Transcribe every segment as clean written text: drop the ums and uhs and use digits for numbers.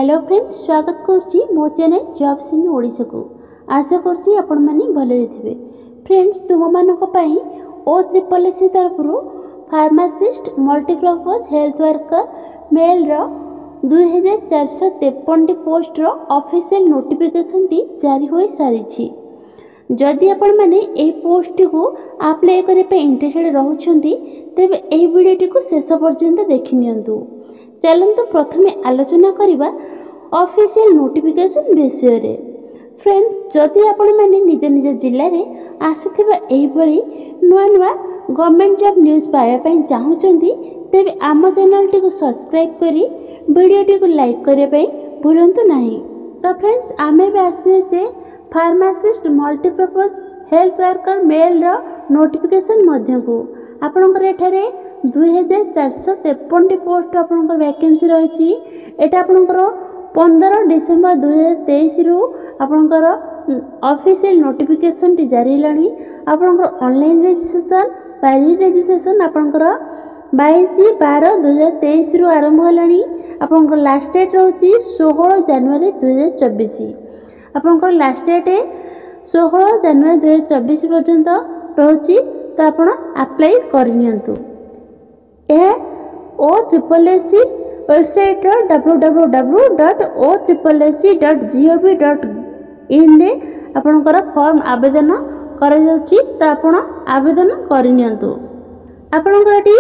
Hello friends, स्वागत करुच्ची मो channel jobs in Odisha को। आशा करुच्ची आपण माने भले थे। फ्रेंड्स, तुम मानक पई OSSC तरफ pharmacist multipurpose health worker male रो 2453 पोस्ट रो ऑफिशियल नोटिफिकेशन टी जारी हो सारी। जदि आपण माने ए पोस्ट को अप्लाई करे पे इंटरेस्टेड रहउछंती तेबे ए वीडियो को शेष पर्यंत देखि नियंतु। चलନ୍ତୁ प्रथमे आलोचना करिबा ऑफिशियल नोटिफिकेशन विषय रे। फ्रेंड्स, जदि आपण माने निज निज जिल्ला रे आसुथिबा एही भली नुआ नुआ गवर्नमेंट जॉब न्यूज पाया पई चाहुचंती तेबे आम चैनल टी को सब्सक्राइब करी वीडियो टी को लाइक करिया पई भूलंतु नाही। तो फ्रेंड्स, आमे बे आसे जे pharmacist multipurpose health worker male रो नोटिफिकेशन मध्य को आपनकर एठारे 2453 पोस्ट आपनकर वैकेंसी रही। एटा आपनकर 15 डिसेंबर 2023 रु आपनकर ऑफिशियल नोटिफिकेशन टी जारी लानी। आपनकर ऑनलाइन रजिस्ट्रेशन प्राइवेट रजिस्ट्रेशन आपनकर 22/12/2023 रु आरंभ होलानी। आपनकर लास्ट डेट रहउची 16 जनवरी 2024। आपनकर लास्ट डेट 16 जनवरी 2024 पर्यंत रहउची। तो आपण अप्लाई करनियंतु। OSSC वेबसाइट www.ossc.gov.in रे आपनकर फॉर्म आवेदन करा जाउची। तो आपण आवेदन करनियंतु। आपनकर एटी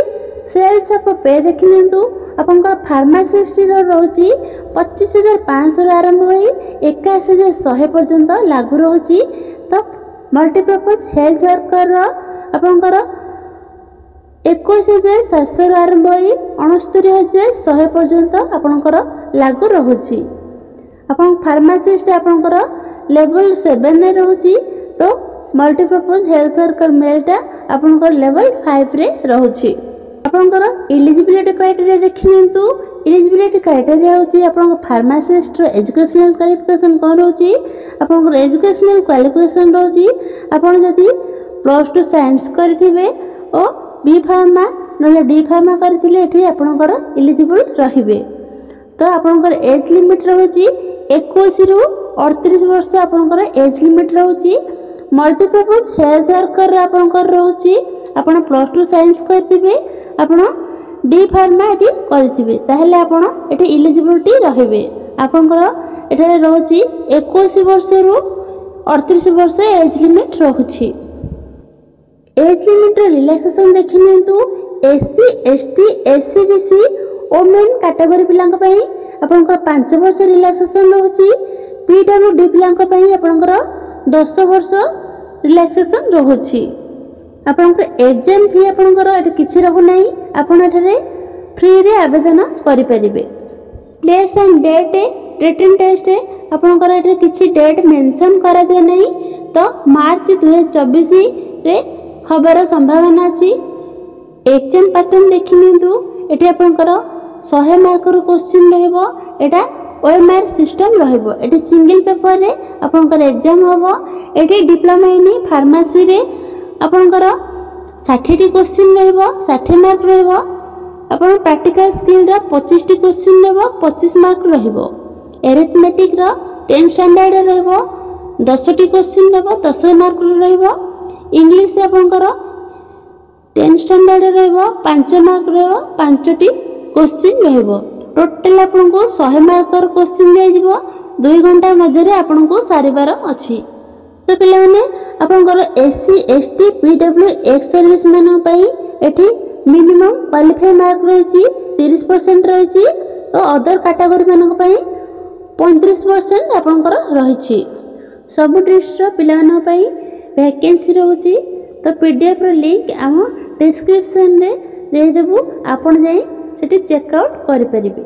सेल्स ऑफ पे देखिनियंतु। आपनकर फार्मासिस्ट रो रहउची 25500 रो आरंभ होई 81100 पर्यंत लागू रहउची। तो मल्टीपर्पज हेल्थ वर्कर रो आपनकर 21700 रो आरंभ होई 69100 पर्यंत आपनकर लागू रहउची। आपन फार्मासिस्ट आपनकर लेवल 7 रे रहउची। तो मल्टीपर्पज हेल्थ वर्कर मेलटा आपनकर लेवल 5 रे रहउची। आपनकर एलिजिबिलिटी क्राइटेरिया देखिनतु। एलिजिबिलिटी क्राइटेरिया होची आपनकर फार्मासिस्ट रो एजुकेशनल क्वालिफिकेशन कोन रहउची। आपनकर एजुकेशनल क्वालिफिकेशन रहउची आपन जदी +2 साइंस करथिबे ओ बी फार्मा नले डी फार्मा करथिले एठी आपनकर एलिजिबल रहिबे। तो आपनकर एज लिमिट रहउची 21 रु 38 वर्ष आपनकर एज लिमिट रहउची। मल्टीपर्पज हेल्थ वर्कर आपनकर रहउची आपण +2 साइंस करथिबे आपण डी फार्मा एठी करथिबे ताहेले आपण एठी एलिजिबिलिटी रहिबे। आपनकर एठारे रहउची 21 वर्ष रु 38 वर्ष एज लिमिट रहउची। एज लिमिट रिलैक्सेशन देखिनियंतु। SC ST SC BC women category पिलांक पई आपनकर 5 वर्ष रिलैक्सेशन रहउची। PWD पिलांक पई आपनकर 10 वर्ष रिलैक्सेशन रहउची। आपनकर एग्जाम फी आपनकर एटा किछि रहउ नै। आपन एठारे फ्री रे आवेदन करि परिबे। Place and date written test आपनकर एटा किछि डेट मेंशन करा दे नै। तो मार्च 2024 रे हबार संभावना अछि। एग्जाम पैटर्न देखिनियंतु। एठी आपनकर 100 मार्क रो क्वेश्चन रहबो। एटा OMR सिस्टम रहबो। एठी सिंगल पेपर रे आपनकर एग्जाम होबो। एठी डिप्लोमा इन फार्मेसी रे आपनकर 60 टी क्वेश्चन रहबो, 60 मार्क रहबो। आपन प्रैक्टिकल स्किल रा 25 टी क्वेश्चन रहबो, 25 मार्क रहबो। एरिथमेटिक रा 10 स्टैंडर्ड रहबो, 10 टी क्वेश्चन रहबो, 10 मार्क रहबो। इंग्लिश आपनकर 10 स्टैंडर्ड रहबो, 5 मार्क रहबो, 5 टी क्वेश्चन रहबो। टोटल आपनको 100 मार्क रो क्वेश्चन दे दिबो। 2 घंटा मध्ये रे आपनको सारिबार अछि। तो पिले माने आपनकर SC ST PWX सर्विस मानन पई एठी मिनिमम क्वालिफाई मार्क रहिछि 30% रहिछि। तो अदर कैटेगरी मानन पई 35% आपनकर रहिछि। सब डिस्ट्रिक्ट रो पिला मानन पई वैकेंसी रहउछि। तो PDF रो लिंक हम डिस्क्रिप्शन रे दे देबु। आपण जाई सेठी चेक आउट करि परिबे।